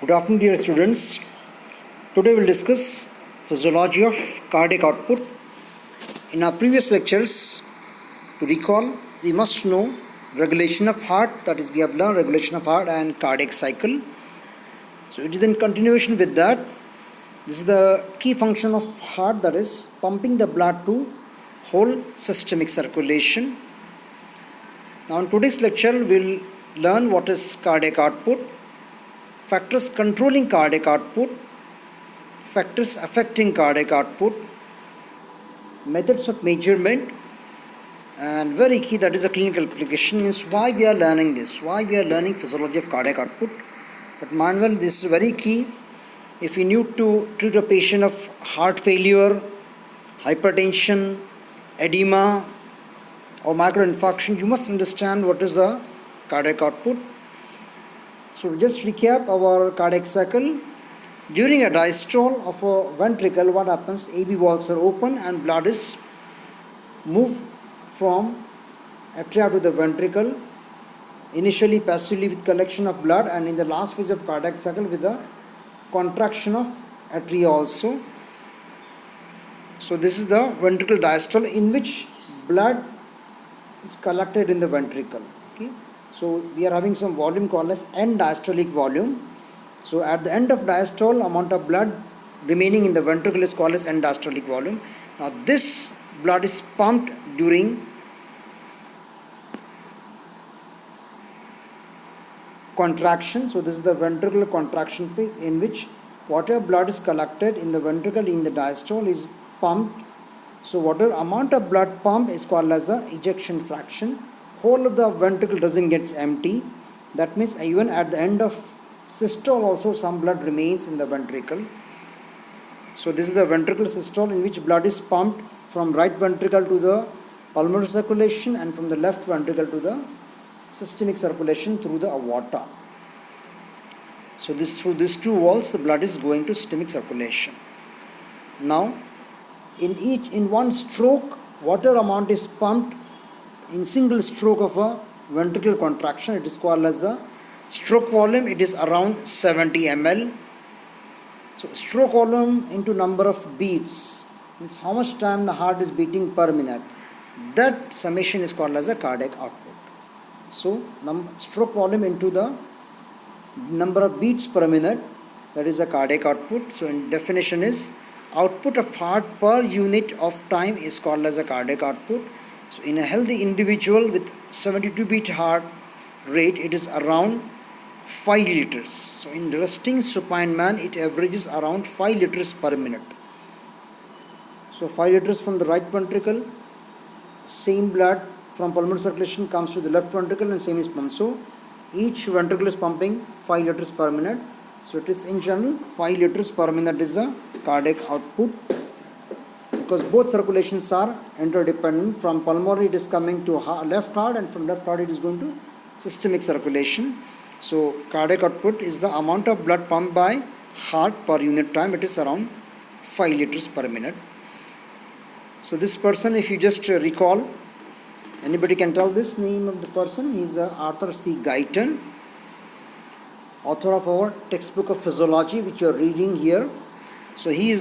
Good afternoon, dear students. Today we'll discuss physiology of cardiac output. In our previous lectures, to recall, we must know regulation of heart, that is, we have learned regulation of heart and cardiac cycle. So it is in continuation with that. This is the key function of heart, that is, pumping the blood to whole systemic circulation. Now in today's lecture, we'll learn what is cardiac output, factors controlling cardiac output, factors affecting cardiac output, methods of measurement, and very key, that is a clinical application. Means why we are learning this, why we are learning physiology of cardiac output. But Manuel, this is very key. If you need to treat a patient of heart failure, hypertension, edema, or microinfarction, you must understand what is the cardiac output. So just recap our cardiac cycle. During a diastole of a ventricle, what happens? AV valves are open and blood is moved from atria to the ventricle, initially passively with collection of blood, and in the last phase of cardiac cycle with the contraction of atria also. So this is the ventricle diastole in which blood is collected in the ventricle. Okay. So we are having some volume called as end diastolic volume. So at the end of diastole, amount of blood remaining in the ventricle is called as end diastolic volume. Now this blood is pumped during contraction. So this is the ventricular contraction phase in which whatever blood is collected in the ventricle in the diastole is pumped. So whatever amount of blood pumped is called as the ejection fraction. Whole of the ventricle doesn't get empty. That means even at the end of systole also some blood remains in the ventricle. So this is the ventricular systole in which blood is pumped from right ventricle to the pulmonary circulation and from the left ventricle to the systemic circulation through the aorta. So this through these two walls the blood is going to systemic circulation. Now in one stroke, whatever amount is pumped in single stroke of a ventricular contraction, it is called as the stroke volume. It is around 70 ml. So stroke volume into number of beats means how much time the heart is beating per minute. That summation is called as a cardiac output. So stroke volume into the number of beats per minute, that is a cardiac output. So in definition is output of heart per unit of time is called as a cardiac output. So in a healthy individual with 72 beat heart rate, it is around 5 liters. So in resting supine man, it averages around 5 liters per minute. So 5 liters from the right ventricle, same blood from pulmonary circulation comes to the left ventricle and same is pumped. So each ventricle is pumping 5 liters per minute. So it is in general 5 liters per minute is the cardiac output, because both circulations are interdependent. From pulmonary it is coming to left heart, and from left heart it is going to systemic circulation. So cardiac output is the amount of blood pumped by heart per unit time. It is around 5 liters per minute. So this person, if you just recall, anybody can tell this name of the person? He is Arthur C. Guyton, author of our textbook of physiology which you are reading here. So he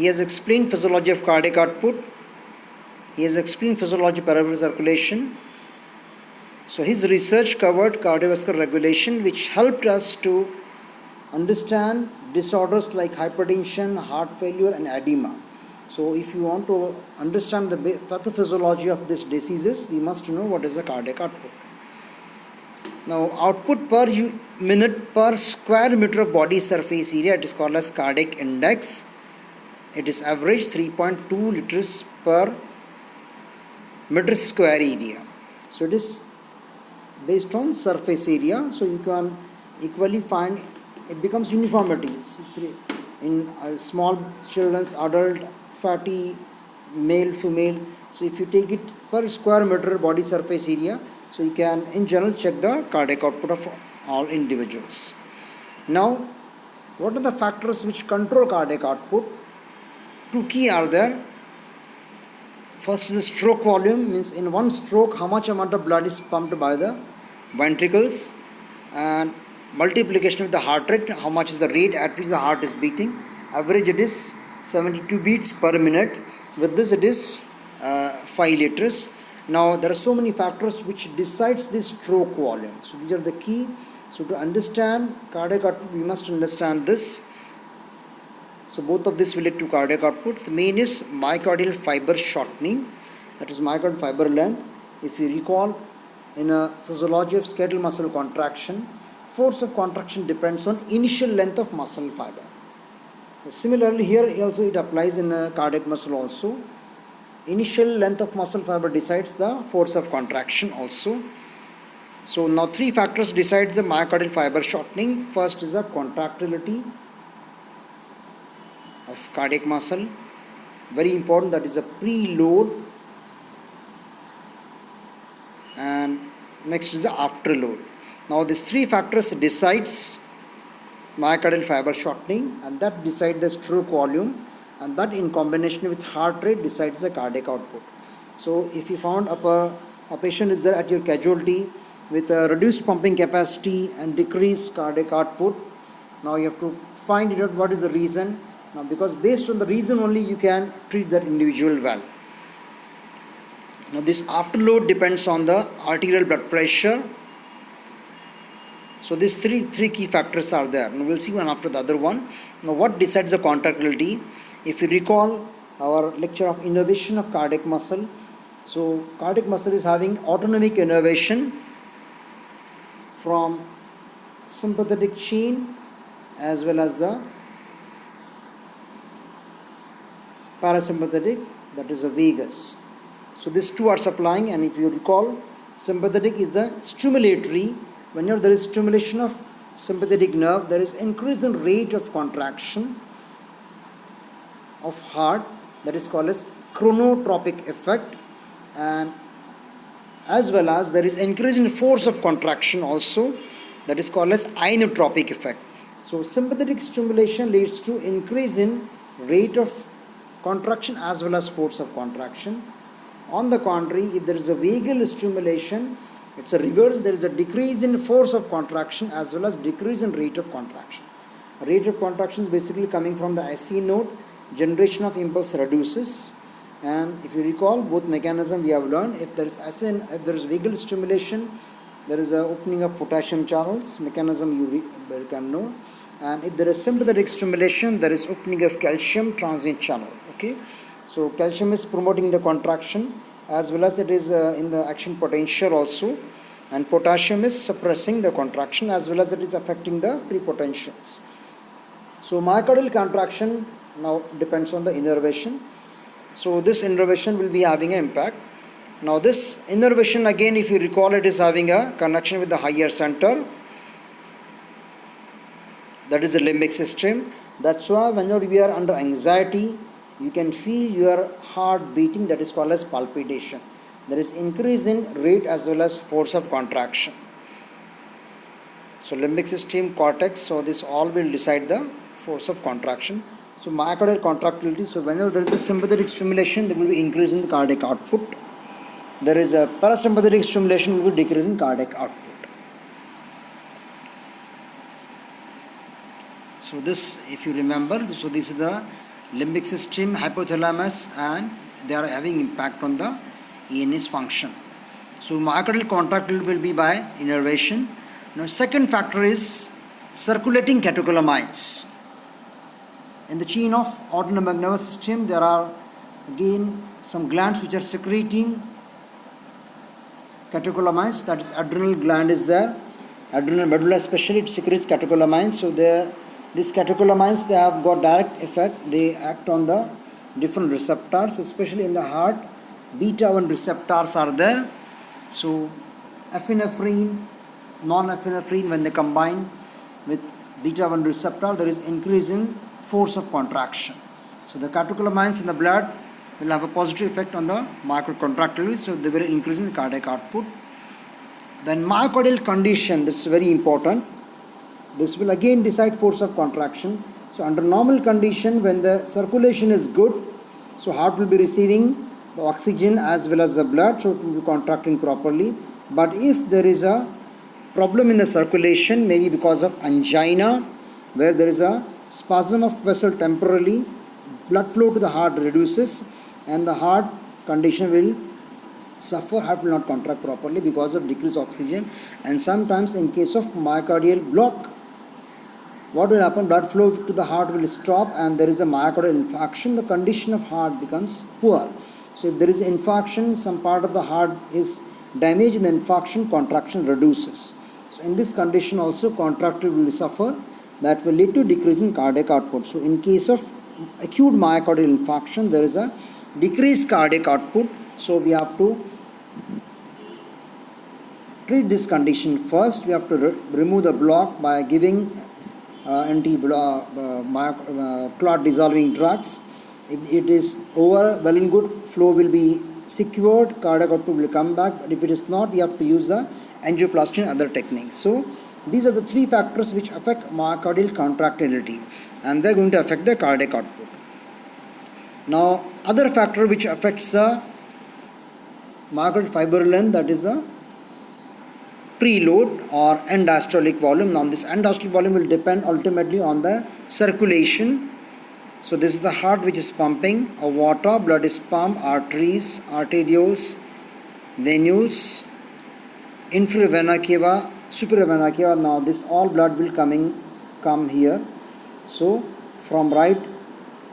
has explained physiology of cardiac output. He has explained physiology of peripheral circulation. So his research covered cardiovascular regulation, which helped us to understand disorders like hypertension, heart failure and edema. So if you want to understand the pathophysiology of these diseases, we must know what is the cardiac output. Now output per minute per square meter of body surface area, it is called as cardiac index. It is average 3.2 liters per meter square area. So it is based on surface area. So you can equally find, it becomes uniformity in small children's, adult, fatty, male, female. So if you take it per square meter body surface area, so you can in general check the cardiac output of all individuals. Now what are the factors which control cardiac output? Two key are there. First, the stroke volume, means in one stroke how much amount of blood is pumped by the ventricles, and multiplication with the heart rate, how much is the rate at which the heart is beating. Average it is 72 beats per minute. With this it is 5 liters. Now there are so many factors which decides this stroke volume. So these are the key. So to understand cardiac output, we must understand this. So both of this relate to cardiac output. The main is myocardial fiber shortening, that is myocardial fiber length. If you recall, in a physiology of skeletal muscle contraction, force of contraction depends on initial length of muscle fiber. Similarly, here also it applies in the cardiac muscle also. Initial length of muscle fiber decides the force of contraction also. So now three factors decide the myocardial fiber shortening. First is the contractility of cardiac muscle, very important, that is a preload, and next is the afterload. Now these three factors decides myocardial fiber shortening, and that decides the stroke volume, and that in combination with heart rate decides the cardiac output. So if you found a patient is there at your casualty with a reduced pumping capacity and decreased cardiac output, now you have to find out what is the reason. Now because based on the reason only you can treat that individual well. Now this afterload depends on the arterial blood pressure. So these three key factors are there. Now we'll see one after the other one. Now what decides the contractility? If you recall our lecture of innervation of cardiac muscle, so cardiac muscle is having autonomic innervation from sympathetic chain as well as the parasympathetic, that is the vagus. So these two are supplying, and if you recall, sympathetic is the stimulatory. Whenever there is stimulation of sympathetic nerve, there is increase in rate of contraction of heart, that is called as chronotropic effect, and as well as there is increase in force of contraction also, that is called as inotropic effect. So sympathetic stimulation leads to increase in rate of contraction as well as force of contraction. On the contrary, if there is a vagal stimulation, it's a reverse, there is a decrease in force of contraction as well as decrease in rate of contraction. Rate of contraction is basically coming from the SE node, generation of impulse reduces, and if you recall both mechanism we have learned, if there is vagal stimulation, there is a opening of potassium channels, mechanism you can know, and if there is sympathetic stimulation, there is opening of calcium transient channel. Okay, so calcium is promoting the contraction as well as it is in the action potential also, and potassium is suppressing the contraction as well as it is affecting the prepotentials. So myocardial contraction now depends on the innervation. So this innervation will be having an impact. Now this innervation, again if you recall, it is having a connection with the higher center, that is the limbic system. That's why whenever we are under anxiety, you can feel your heart beating, that is called as palpitation. There is increase in rate as well as force of contraction. So limbic system, cortex, so this all will decide the force of contraction. So myocardial contractility, so whenever there is a sympathetic stimulation, there will be increase in the cardiac output. There is a parasympathetic stimulation, will be decrease in cardiac output. So this, if you remember, so this is the limbic system, hypothalamus, and they are having impact on the ENS function. So myocardial contractility will be by innervation. Now second factor is circulating catecholamines. In the chain of autonomic nervous system, there are again some glands which are secreting catecholamines, that is adrenal gland is there. Adrenal medulla especially, it secretes catecholamines. So these catecholamines, they have got direct effect, they act on the different receptors, especially in the heart. Beta 1 receptors are there. So epinephrine, non-epinephrine, when they combine with beta 1 receptor, there is increase in force of contraction. So the catecholamines in the blood will have a positive effect on the myocardial contractility, so they will increase in the cardiac output. Then myocardial condition, this is very important. This will again decide force of contraction. So under normal condition, when the circulation is good, so heart will be receiving the oxygen as well as the blood, so it will be contracting properly. But if there is a problem in the circulation, maybe because of angina, where there is a spasm of vessel temporarily, blood flow to the heart reduces, and the heart condition will suffer, heart will not contract properly because of decreased oxygen. And sometimes in case of myocardial block, what will happen? Blood flow to the heart will stop and there is a myocardial infarction. The condition of heart becomes poor. So if there is infarction, some part of the heart is damaged in the infarction, contraction reduces. So in this condition also contractile will suffer. That will lead to decrease in cardiac output. So in case of acute myocardial infarction, there is a decreased cardiac output. So we have to treat this condition first. We have to remove the block by giving clot dissolving drugs. If it is over, well and good, flow will be secured, cardiac output will come back. But if it is not, we have to use the angioplasty and other techniques. So these are the three factors which affect myocardial contractility, and they are going to affect the cardiac output. Now other factor which affects the myocardial fiber length, that is the preload or end diastolic volume. Now this end diastolic volume will depend ultimately on the circulation. So this is the heart which is pumping water, blood is pumped, arteries, arterioles, venules, inferior vena cava, superior vena cava. Now this all blood will come here. So from right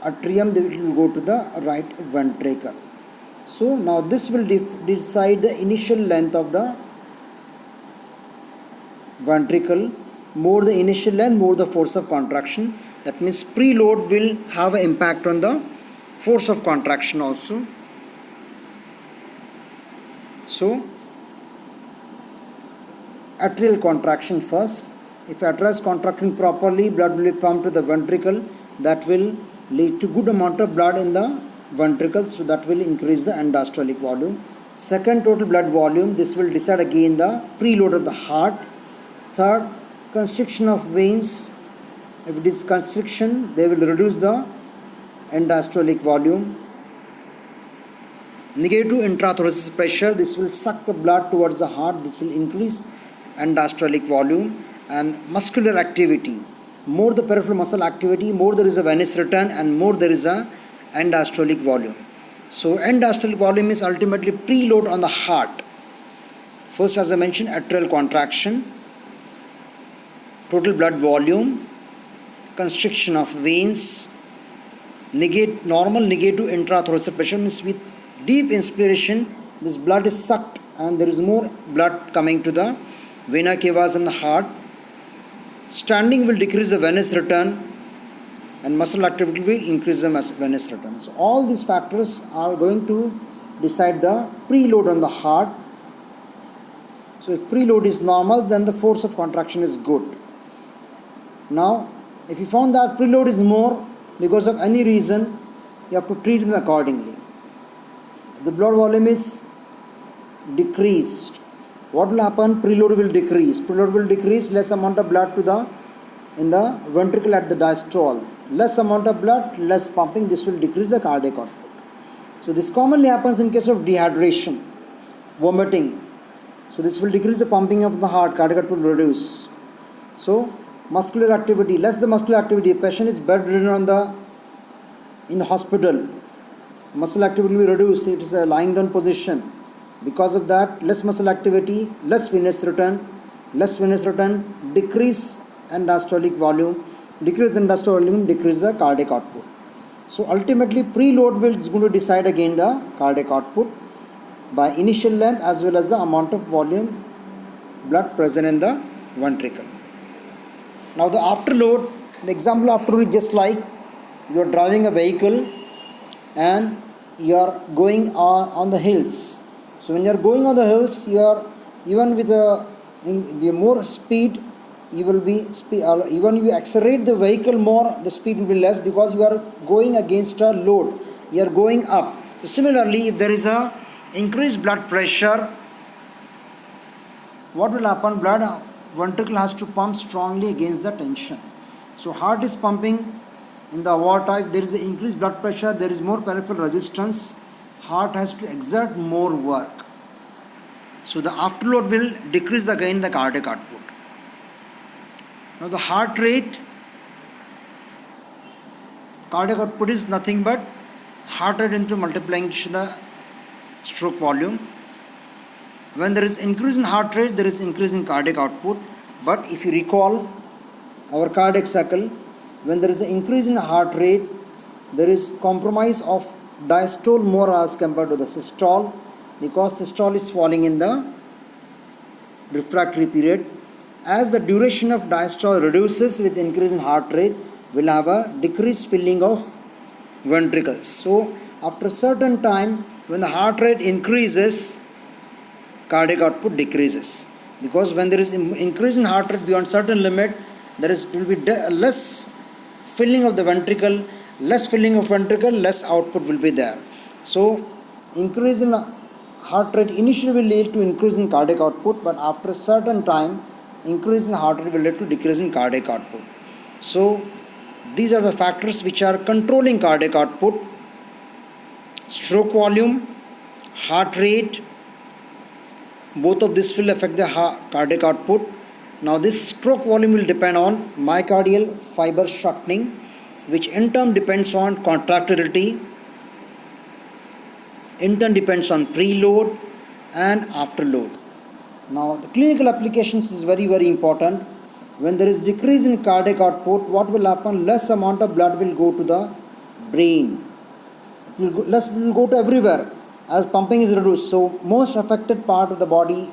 atrium it will go to the right ventricle. So now this will decide the initial length of the ventricle. More the initial length, more the force of contraction. That means preload will have an impact on the force of contraction also. So atrial contraction first. If atria is contracting properly, blood will be pumped to the ventricle. That will lead to good amount of blood in the ventricle. So that will increase the end diastolic volume. Second, total blood volume. This will decide again the preload of the heart. Third, constriction of veins. If it is constriction, they will reduce the end diastolic volume. Negative intrathoracic pressure. This will suck the blood towards the heart. This will increase end diastolic volume. And muscular activity. More the peripheral muscle activity, more there is a venous return, and more there is a end diastolic volume. So end diastolic volume is ultimately preload on the heart. First, as I mentioned, atrial contraction, total blood volume, constriction of veins, normal negative intrathoracic pressure means with deep inspiration this blood is sucked and there is more blood coming to the vena cavas in the heart. Standing will decrease the venous return and muscle activity will increase the venous return. So all these factors are going to decide the preload on the heart. So if preload is normal, then the force of contraction is good. Now if you found that preload is more because of any reason, you have to treat them accordingly. If the blood volume is decreased, what will happen? Preload will decrease. Preload will decrease, less amount of blood in the ventricle at the diastole. Less amount of blood, less pumping. This will decrease the cardiac output. So this commonly happens in case of dehydration, vomiting. So this will decrease the pumping of the heart. Cardiac output will reduce. So muscular activity, less the muscular activity. Patient is bedridden in the hospital. Muscle activity will reduce. It is a lying down position. Because of that, less muscle activity, less venous return, decrease end diastolic volume, decrease end diastolic volume, decrease the cardiac output. So ultimately, preload is going to decide again the cardiac output by initial length as well as the amount of volume blood present in the ventricle. Now the afterload, the example afterload is just like you are driving a vehicle and you are going on the hills. So when you are going on the hills, you are even with more speed, you will be even you accelerate the vehicle more, the speed will be less because you are going against a load. You are going up. So similarly, if there is a increased blood pressure, what will happen? Ventricle has to pump strongly against the tension. So heart is pumping in the aorta. If there is an increased blood pressure, there is more peripheral resistance. Heart has to exert more work. So the afterload will decrease again the cardiac output. Now the heart rate, cardiac output is nothing but heart rate into multiplying the stroke volume. When there is increase in heart rate, there is increase in cardiac output. But if you recall our cardiac cycle, when there is an increase in heart rate, there is compromise of diastole more as compared to the systole, because systole is falling in the refractory period. As the duration of diastole reduces with increase in heart rate, will have a decreased filling of ventricles. So after a certain time, when the heart rate increases, cardiac output decreases, because when there is increase in heart rate beyond certain limit, will be less filling of the ventricle, less output will be there. So increase in heart rate initially will lead to increase in cardiac output, but after a certain time, increase in heart rate will lead to decrease in cardiac output. So these are the factors which are controlling cardiac output: stroke volume, heart rate. Both of this will affect the cardiac output. Now this stroke volume will depend on myocardial fiber shortening, which in turn depends on contractility, in turn depends on preload and afterload. Now the clinical applications is very important. When there is decrease in cardiac output, what will happen? Less amount of blood will go to the brain. Less will go to everywhere as pumping is reduced. So most affected part of the body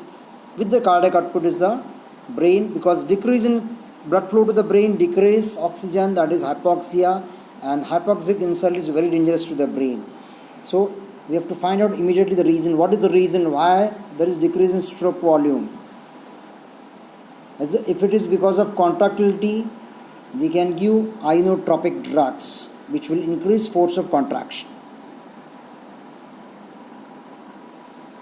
with the cardiac output is the brain, because decrease in blood flow to the brain decrease oxygen, that is hypoxia, and hypoxic insult is very dangerous to the brain. So we have to find out immediately the reason. What is the reason why there is decrease in stroke volume? If it is because of contractility, we can give inotropic drugs which will increase force of contraction.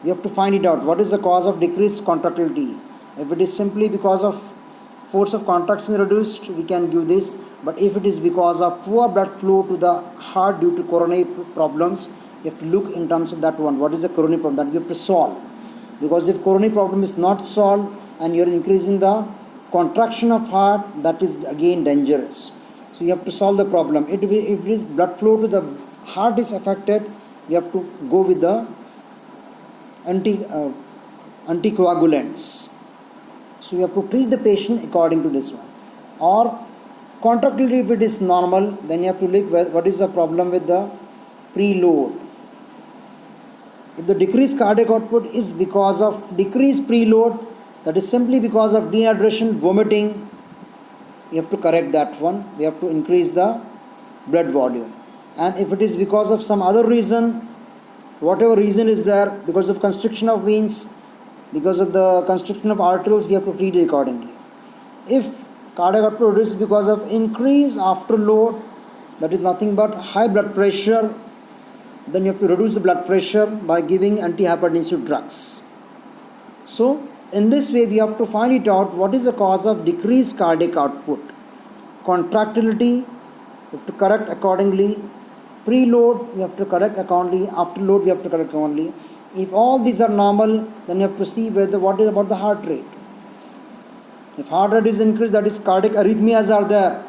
We have to find it out. What is the cause of decreased contractility? If it is simply because of force of contraction reduced, we can give this. But if it is because of poor blood flow to the heart due to coronary problems, you have to look in terms of that one. What is the coronary problem that we have to solve? Because if coronary problem is not solved and you are increasing the contraction of heart, that is again dangerous. So you have to solve the problem. If it is blood flow to the heart is affected, you have to go with the anticoagulants. So you have to treat the patient according to this one. Or contractility, if it is normal, then you have to look what is the problem with the preload. If the decreased cardiac output is because of decreased preload, that is simply because of dehydration, vomiting, you have to correct that one. We have to increase the blood volume. And if it is because of some other reason, whatever reason is there, because of constriction of veins, because of the constriction of arterioles, we have to treat it accordingly. If cardiac output reduces because of increased afterload, that is nothing but high blood pressure, then you have to reduce the blood pressure by giving antihypertensive drugs. So in this way, we have to find it out what is the cause of decreased cardiac output. Contractility, you have to correct accordingly. Preload, you have to correct accordingly. Afterload, you have to correct accordingly. If all these are normal, then you have to see what is about the heart rate. If heart rate is increased, that is cardiac arrhythmias are there.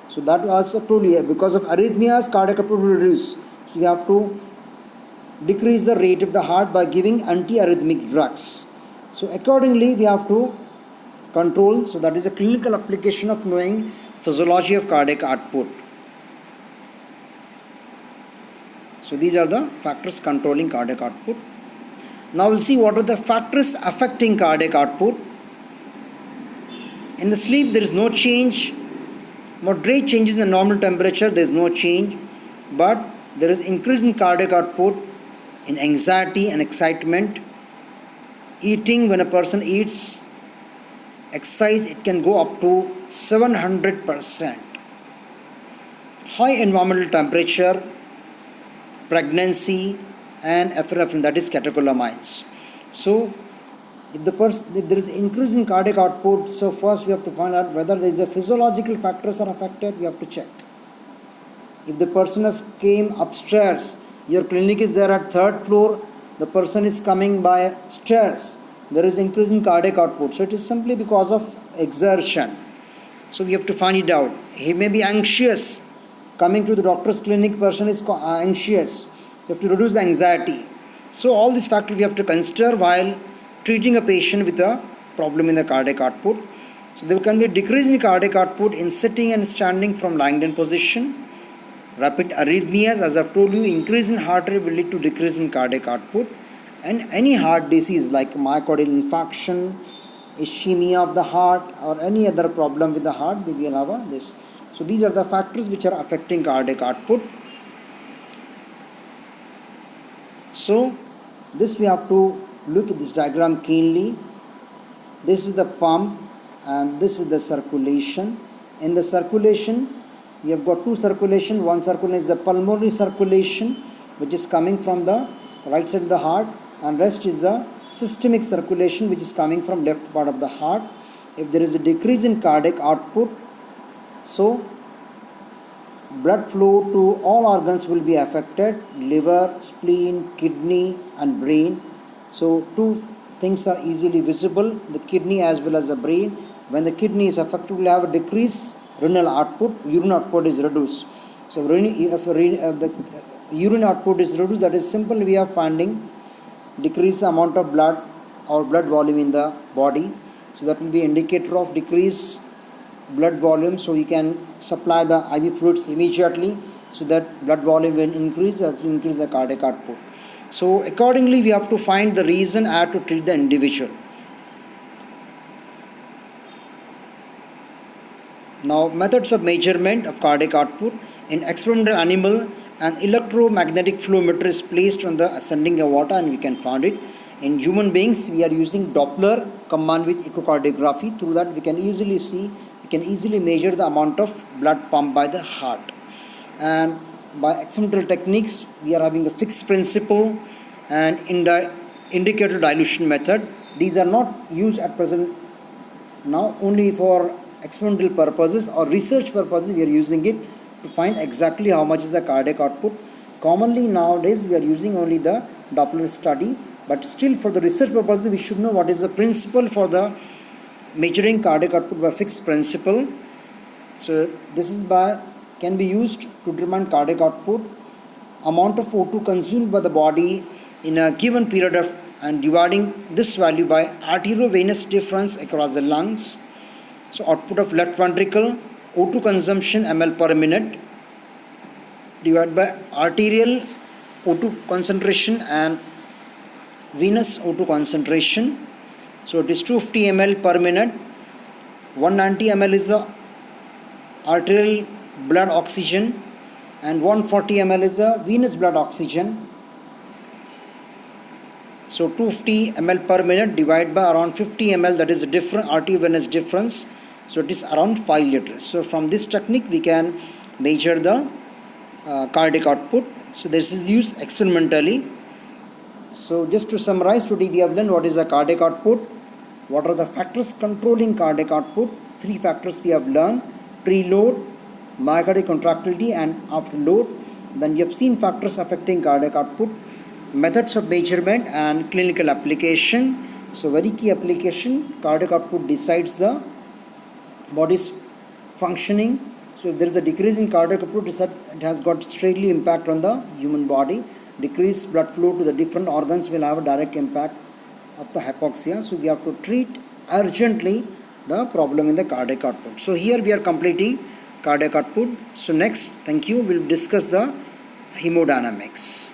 So that also truly, because of arrhythmias, cardiac output will reduce. So you have to decrease the rate of the heart by giving antiarrhythmic drugs. So accordingly, we have to control. So that is a clinical application of knowing physiology of cardiac output. So these are the factors controlling cardiac output. Now we'll see what are the factors affecting cardiac output. In the sleep, there is no change. Moderate changes in the normal temperature, there is no change. But there is increase in cardiac output in anxiety and excitement. Eating, when a person eats, exercise, it can go up to 700%. High environmental temperature, pregnancy, and epinephrine, that is catecholamines. So if there is increase in cardiac output, so first we have to find out whether there is a physiological factors are affected. We have to check. If the person has came upstairs, your clinic is there at 3rd floor, the person is coming by stairs, there is increase in cardiac output. So it is simply because of exertion. So we have to find it out. He may be anxious. Coming to the doctor's clinic, person is anxious. You have to reduce the anxiety. So all these factors we have to consider while treating a patient with a problem in the cardiac output. So there can be a decrease in cardiac output in sitting and standing from lying down position. Rapid arrhythmias, as I've told you, increase in heart rate will lead to decrease in cardiac output. And any heart disease like myocardial infarction, ischemia of the heart, or any other problem with the heart, they will have this. So these are the factors which are affecting cardiac output. So this we have to look at this diagram keenly. This is the pump and this is the circulation. In the circulation, we have got two circulation. One circulation is the pulmonary circulation, which is coming from the right side of the heart, and rest is the systemic circulation, which is coming from left part of the heart. If there is a decrease in cardiac output, so blood flow to all organs will be affected: liver, spleen, kidney and brain. So two things are easily visible, the kidney as well as the brain. When the kidney is affected, we will have a decrease renal output, urine output is reduced. So if the urine output is reduced, that is simple way of finding decrease amount of blood or blood volume in the body. So that will be indicator of decrease blood volume. So you can supply the IV fluids immediately so that blood volume will increase, that will increase the cardiac output. So accordingly we have to find the reason and to treat the individual. Now methods of measurement of cardiac output. In experimental animal, an electromagnetic flow meter is placed on the ascending aorta and we can find it. In human beings, we are using Doppler combined with echocardiography. Through that we can easily see, we can easily measure the amount of blood pumped by the heart. And by experimental techniques, we are having a fixed principle and indicator dilution method. These are not used at present now, only for experimental purposes or research purposes we are using it to find exactly how much is the cardiac output. Commonly nowadays we are using only the Doppler study, but still for the research purposes we should know what is the principle for the measuring cardiac output by fixed principle. So this is can be used to determine cardiac output, amount of O2 consumed by the body in a given period of, and dividing this value by arteriovenous difference across the lungs. So output of left ventricle, O2 consumption ml per minute divided by arterial O2 concentration and venous O2 concentration. So it is 250 ml per minute. 190 ml is the arterial blood oxygen and 140 ml is the venous blood oxygen. So 250 ml per minute divided by around 50 ml, that is the different arteriovenous difference. So it is around 5 liters. So from this technique we can measure the cardiac output. So this is used experimentally. So just to summarize, today we have learned what is the cardiac output, what are the factors controlling cardiac output. 3 factors we have learned: preload, myocardial contractility and afterload. Then you have seen factors affecting cardiac output, methods of measurement and clinical application. So very key application, cardiac output decides the body's functioning. So if there is a decrease in cardiac output, it has got straightly impact on the human body. Decreased blood flow to the different organs will have a direct impact of the hypoxia. So we have to treat urgently the problem in the cardiac output. So here we are completing cardiac output. So next, thank you, we'll discuss the hemodynamics.